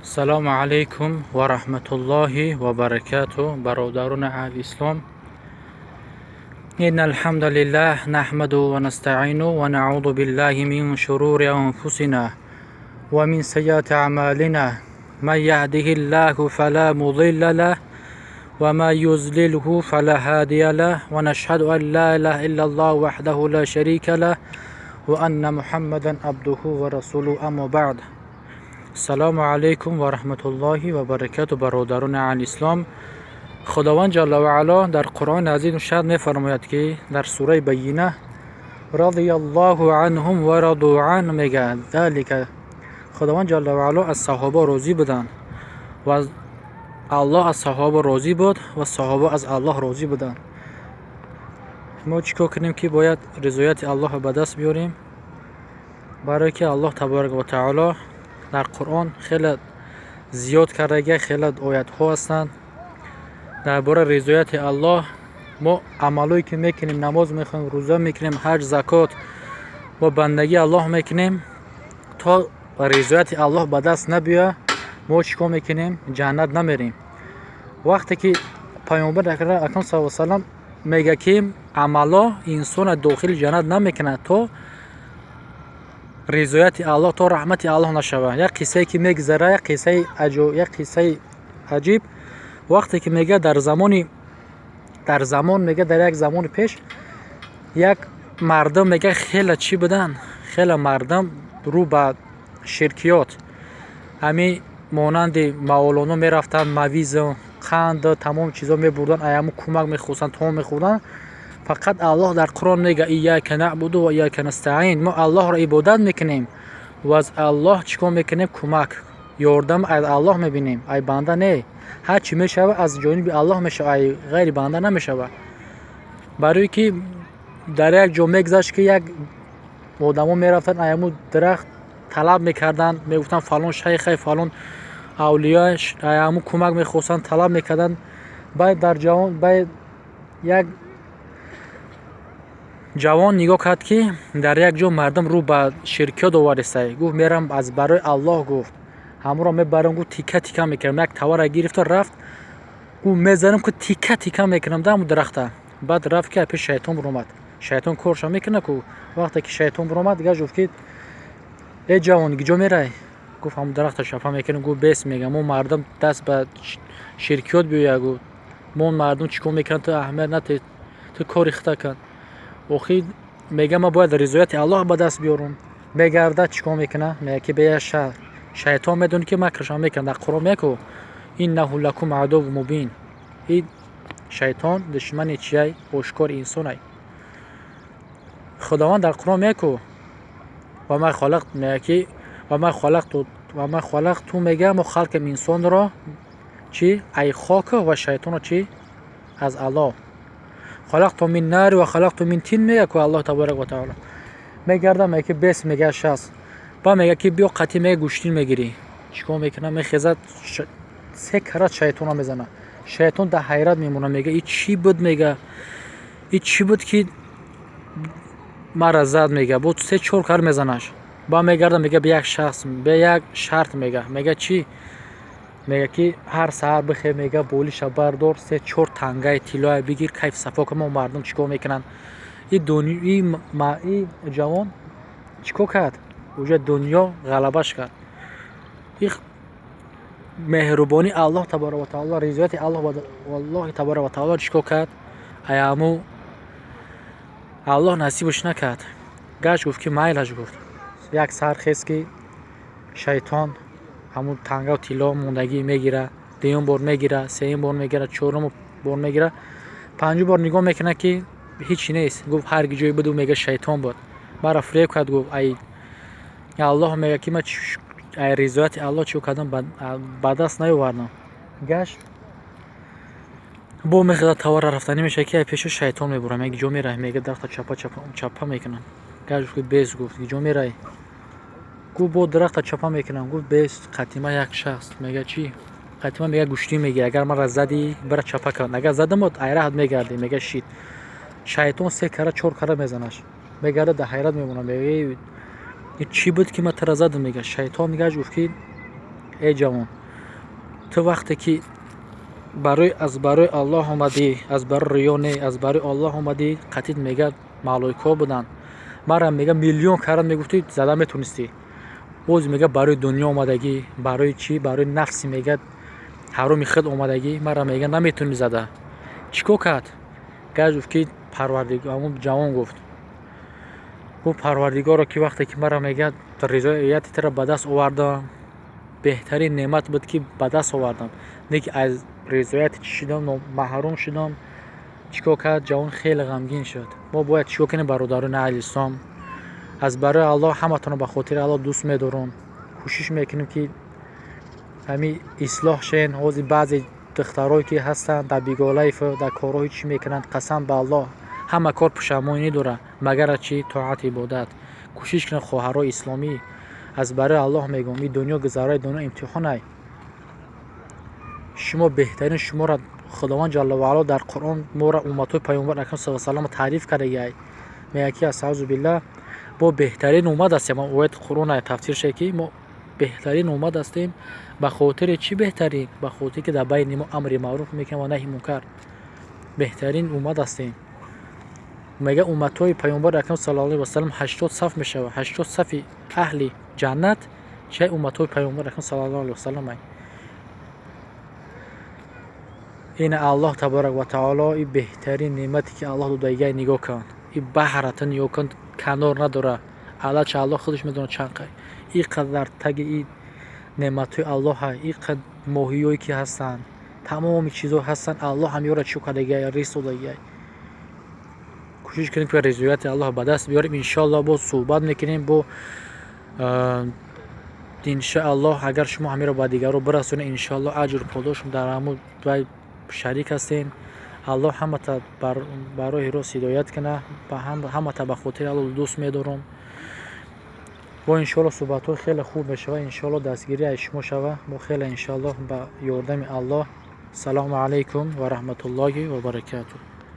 السلام علیکم و رحمت الله و برکاته. برادران اهل اسلام، ان الحمد لله نحمد و نستعین و نعوذ بالله من شرور انفسنا و من سیئات اعمالنا. من یهده الله فلا مضل له و ما یضلله فلا هادی له و نشهد ان لا اله الا الله وحده لا شریک له و ان محمدا عبده و رسوله. اما بعد، السلام علیکم و رحمت الله و برکاته. برادران اهل اسلام، خداوند جل و علا در قرآن عزیز و شرف می‌فرماید که در سوره بینه رضی الله عنهم و رضوا عنه میگه ذلک، خداوند جل و علا از صحابه راضی بودند و از الله از صحابه راضی بود و صحابه از الله راضی بودند. ما چیکار کنیم که باید رضایت الله به دست بیاریم؟ برای که الله تبارک و تعالی در قرآن خیلی زیاد کرده، خیلی آیات ها هستند درباره رضایت الله. ما عملایی که میکنیم، نماز میخونیم، روزه میکنیم، حج، زکات و بندگی الله میکنیم، تا رضایت الله به دست نبیه ما چیکار میکنیم؟ جنت نمیریم. وقتی که پیامبر اکرم صلی الله علیه و سلم میگه که عملا انسان داخل جنت نمیکنه تا رضایت الله، تا رحمت الله نشوه. یک قصه که میگذره، یک قصه عجیب، وقتی که میگه در یک زمان پیش یک مردم میگه خیلی چی بودن، خیلی مردم رو به شرکیات، همین مانند مولانا میرفتن، مویز، قند، تمام چیزا میبردن، ایامو کمک میخواستن، تا میخوردن. فقط الله در قرآن میگه ایاک نعبد و ایاک نستعین، ما الله را عبادت میکنیم و از الله چیکار میکنیم؟ کمک، یاردم از الله میبینیم، ای بنده نه، هر چی میشوه از جانب الله میشوه، ای غیر بنده نمیشوه. برای که در یک جا میگذشت که یک آدما میرفتن، ایامو درخت طلب میکردن، میگفتن فلان شیخ، فلان اولیاء، ایامو کمک میخواستن، طلب میکردن. بعد یک جوان نگاه کرد که در یک جا مردم رو به شرکیات آوردسته، گفت میرم از برای الله، گفت همون را میبرم، گفت تیکه تیکه میکنم. یک توره گرفت و رفت، گفت میزنم که تیکه تیکه میکنم در درخته. بعد رفت که پیش شیطان برآمد، شیطان کارش میکنه که وقتی که شیطان برآمد دیگه گفت که ای جوان کجا میری؟ گفت همون درخت شفا میکنم. گفت بس میگم ما مردم دست به شرکیات بیاید، گفت ما مردم چیکار میکنن، تو اهمیت نده، تو کار اخته کن. آخی میگه ما باید رضایت الله به دست بیارم. میگرده چیکار میکنه؟ میگه که به شهر شیطان میدونه که مکرش میکنه. در قرآن میگه انه لکم عدو مبین، این شیطان دشمن چیه؟ آشکار انسانه. خداوند در قرآن میگه و ما خلقت، میگه که و ما خلقت تو میگه ما خلق انسان را چی؟ ای خاک و شیطان چی؟ از الله. خلقت من نار و خلقت من طین، میگه که الله تبارک و تعالی میگرده، میگه که بس، میگه شست، با میگه که بیا قطعی، میگه گوشتین میگیری. چیکار میکنه؟ میخیزد سه کرات شیطان میزنه. شیطان در حیرت میمونه، میگه این چی بود؟ میگه این چی بود که مرا زد؟ میگه بود سه چهار کار میزنش. با میگرده میگه به یک شخص، به یک شرط، میگه چی؟ میگه که هر سحر بخیر، میگه بولیش بردار، سه چهار تنگه طلا بگیر، کیف صفا که ما مردم چیکار میکنن. این جوان چیکار کرد؟ اوجا دنیا غلبش کرد. این مهربانی الله تبارک و تعالی، رضایت الله تبارک و تعالی چیکار کرد؟ ایامو الله نصیبش نکرد. گشت گفت که مایلش، گفت یک سر خیست که شیطان همون تنگه و طلا موندگی میگیره، دوم بار میگیره، سوم بار میگیره، چهارم بار میگیره، پنجم بار نگاه میکنه که هیچی نیست. گفت هر جایی بود میگه شیطان بود، مرا فریب کرد. گفت ای الله، میگه که من ای رضایت الله چیو کردم به دست نیاوردم. گشت با میخواد توار رفتنی میشه که پیش شیطان میبره، میگه جو میره، میگه درخت چپا میکنن. گشت گفت بیس، گفت جو میره؟ گفت با درخت چپا میکنم. گفت بیس قطیمه یک شخص. میگه چی؟ قطیمه میگه گوشتی، میگه اگر من را زدی برای چپا کن، اگر زدم ایره میگردی. میگه شید. شیطان سه کره چهار کره میزنش، میگرده در حیرت میمونه، میگه این چی بود که من ترا زدم؟ میگه شیطان میگه گفت که ای جوان، تو وقتی که برای الله اومدی، از برای ریا نه، از برای الله اومدی، قطعیت میگه ملائکه بودن مرا میگه میلیون کردن میگفتی زده میتونستی. اوز میگه برای دنیا اومدگی، برای چی؟ برای نفسی میگه حرومی خود اومدگی مرا میگه نمیتونی زده. چیکو کرد؟ گفت که پروردگار، همون جوان گفت پروردگار رو که وقتی که مرا میگه رضایت تر به دست آوردم، بهترین نعمت بود که به دست آوردم، نه که از رضایت چی شدم محروم شدم. چیکار کرد؟ جوان خیلی غمگین شد. ما باید چیکار کنیم برادران اهل اسلام؟ از برای الله همتون به خاطر الله دوست می‌دارم، کوشش میکنیم که همین اصلاح شین. حوضی بعضی دخترایی که هستند در بیگاله در کارهای چی میکنند، قسم به الله همه کار پشیمانی داره مگر چی؟ طاعت عبادت. کوشش کنید خواهرای اسلامی، از برای الله میگم این دنیا گذرای دنیا امتحانه. شما بهترین شما را خداوند جل و علا در قرآن ما را امت پیامبر اکرم صلی الله علیه و سلم تعریف کرده. میگه که استعوذ بالله با بهترین امت هستیم. ما اوایت قرآن تفسیر شد که ما بهترین امت هستیم. به خاطر چی بهترین؟ به خاطر که در بین ما امر معروف میکنیم و نهی منکر. بهترین امت هستیم. میگه امتای پیامبر اکرم صلی الله علیه و سلم 80 صف میشه، 80 صف اهل جنت چه امتای پیامبر اکرم صلی الله علیه و سلم. این الله تبارک و تعالی این بهترین نعمتی که الله دادگی نگاه کن. این بحرت نگاه کن، کنار نداره. الله چه الله خودش میدونه چند قدر این قدر تگ این نعمت الله های، این قدر ماهیایی که هستن، تمام چیزا هستن، الله همیشه را چو کردگی رسوندگی. کوشش کنیم که رضایت الله به دست بیاریم. ان شاء الله با صحبت میکنیم با ان شاء الله اگر شما همین را با دیگران برسونید ان شاء الله اجر پاداش در همون شریک هستین. الله همه تا برای راست هدایت کنه، همه تا به خاطر الله دوست می‌دارم. با ان شاء الله صحبت‌ها خیلی خوب میشه و ان شاء الله دستگیری از شما شوه. با خیلی ان شاء الله با یاردم الله. سلام علیکم و رحمت الله و برکاته.